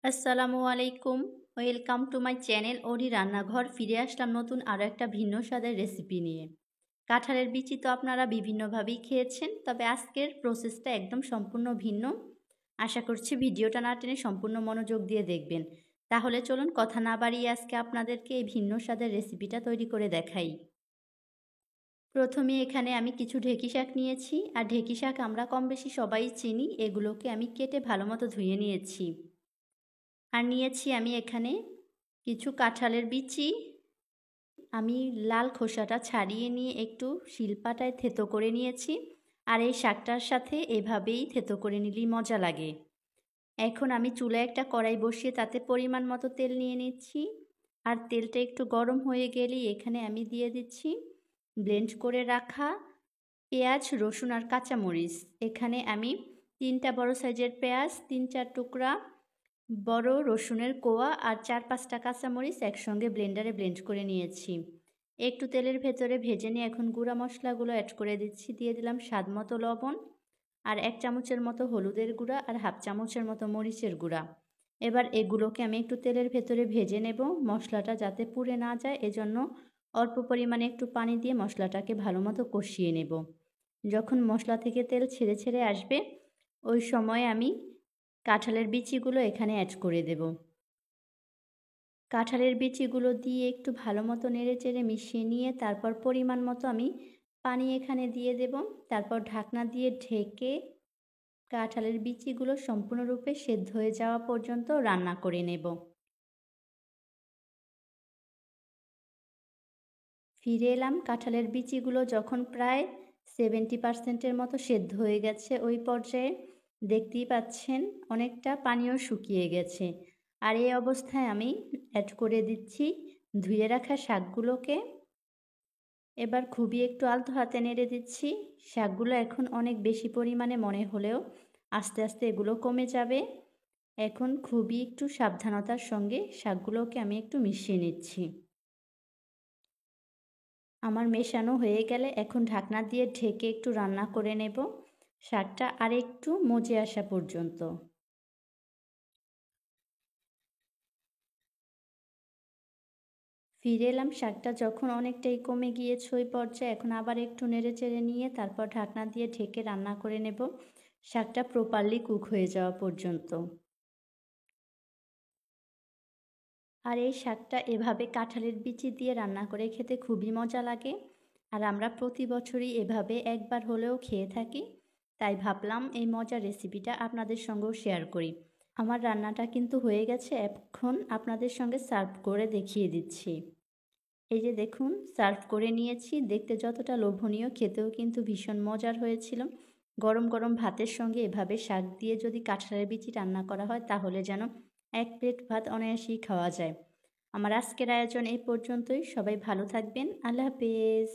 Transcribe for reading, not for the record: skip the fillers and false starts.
আসসালামু আলাইকুম। Welcome to my channel ওরি রান্নাঘর। ফিরে আসলাম নতুন আরও একটা ভিন্ন স্বাদের রেসিপি নিয়ে। কাঁঠালের বিচি তো আপনারা বিভিন্নভাবেই খেয়েছেন, তবে আজকের প্রসেসটা একদম সম্পূর্ণ ভিন্ন। আশা করছি ভিডিওটা না টেনে সম্পূর্ণ মনোযোগ দিয়ে দেখবেন। তাহলে চলুন কথা না বাড়িয়ে আজকে আপনাদেরকে এই ভিন্ন স্বাদের রেসিপিটা তৈরি করে দেখাই। প্রথমে এখানে আমি কিছু ঢেঁকি শাক নিয়েছি, আর ঢেঁকি শাক আমরা কম বেশি সবাই চিনি। এগুলোকে আমি কেটে ভালো মতো ধুয়ে নিয়েছি। আর নিয়েছি আমি এখানে কিছু কাঁঠালের বিচি। আমি লাল খোসাটা ছাড়িয়ে নিয়ে একটু শিলপাটায় থেতো করে নিয়েছি। আর এই শাকটার সাথে এভাবেই থেতো করে নিলেই মজা লাগে। এখন আমি চুলায় একটা কড়াই বসিয়ে তাতে পরিমাণ মতো তেল নিয়ে নিচ্ছি। আর তেলটা একটু গরম হয়ে গেলেই এখানে আমি দিয়ে দিচ্ছি ব্লেন্ড করে রাখা পেঁয়াজ, রসুন আর কাঁচামরিচ। এখানে আমি 3টা বড় সাইজের পেঁয়াজ, 3-4 টুকরা বড় রসুনের কোয়া আর 4-5টা কাঁচামরিচ একসঙ্গে ব্লেন্ডারে ব্লেন্ড করে নিয়েছি। একটু তেলের ভেতরে ভেজে নিয়ে এখন গুঁড়া মশলাগুলো অ্যাড করে দিচ্ছি। দিয়ে দিলাম স্বাদ মতো লবণ, আর 1 চামচের মতো হলুদের গুঁড়া, আর 1/2 চামচের মতো মরিচের গুঁড়া। এবার এগুলোকে আমি একটু তেলের ভেতরে ভেজে নেব, মশলাটা যাতে পুড়ে না যায় এজন্য অল্প পরিমাণে একটু পানি দিয়ে মশলাটাকে ভালো মতো কষিয়ে নেব। যখন মশলা থেকে তেল ছেড়ে ছেড়ে আসবে, ওই সময় আমি কাঁঠালের বিচিগুলো এখানে অ্যাড করে দেব। কাঁঠালের বিচিগুলো দিয়ে একটু ভালো মতো নেড়েচেড়ে মিশিয়ে নিয়ে তারপর পরিমাণ মতো আমি পানি এখানে দিয়ে দেব। তারপর ঢাকনা দিয়ে ঢেকে কাঁঠালের বিচিগুলো সম্পূর্ণরূপে সেদ্ধ হয়ে যাওয়া পর্যন্ত রান্না করে নেব। ফিরে এলাম। কাঁঠালের বিচিগুলো যখন প্রায় 70% মতো সেদ্ধ হয়ে গেছে, ওই পর্যায়ে দেখতেই পাচ্ছেন অনেকটা পানিও শুকিয়ে গেছে। আর এই অবস্থায় আমি অ্যাড করে দিচ্ছি ধুয়ে রাখা শাকগুলোকে। এবার খুবই একটু আলতো হাতে নেড়ে দিচ্ছি। শাকগুলো এখন অনেক বেশি পরিমাণে মনে হলেও আস্তে আস্তে এগুলো কমে যাবে। এখন খুবই একটু সাবধানতার সঙ্গে শাকগুলোকে আমি একটু মিশিয়ে নিচ্ছি। আমার মেশানো হয়ে গেলে এখন ঢাকনা দিয়ে ঢেকে একটু রান্না করে নেব, শাকটা আরেকটু মজে আসা পর্যন্ত। ফিরে এলাম। শাকটা যখন অনেকটাই কমে গিয়েছে ওই পর্যায়ে এখন আবার একটু নেড়েচেড়ে নিয়ে তারপর ঢাকনা দিয়ে ঢেকে রান্না করে নেব, শাকটা প্রপারলি কুক হয়ে যাওয়া পর্যন্ত। আর এই শাকটা এভাবে কাঁঠালের বিচি দিয়ে রান্না করে খেতে খুবই মজা লাগে। আর আমরা প্রতি বছরই এভাবে একবার হলেও খেয়ে থাকি। তাই ভাবলাম এই মজার রেসিপিটা আপনাদের সঙ্গেও শেয়ার করি। আমার রান্নাটা কিন্তু হয়ে গেছে, এখন আপনাদের সঙ্গে সার্ভ করে দেখিয়ে দিচ্ছি। এই যে দেখুন, সার্ভ করে নিয়েছি। দেখতে যতটা লোভনীয়, খেতেও কিন্তু ভীষণ মজার হয়েছিল। গরম গরম ভাতের সঙ্গে এভাবে শাক দিয়ে যদি কাঁঠালের বিচি রান্না করা হয় তাহলে যেন 1 প্লেট ভাত অনায়াসেই খাওয়া যায়। আমার আজকের আয়োজন এই পর্যন্তই। সবাই ভালো থাকবেন। আল্লাহ হাফেজ।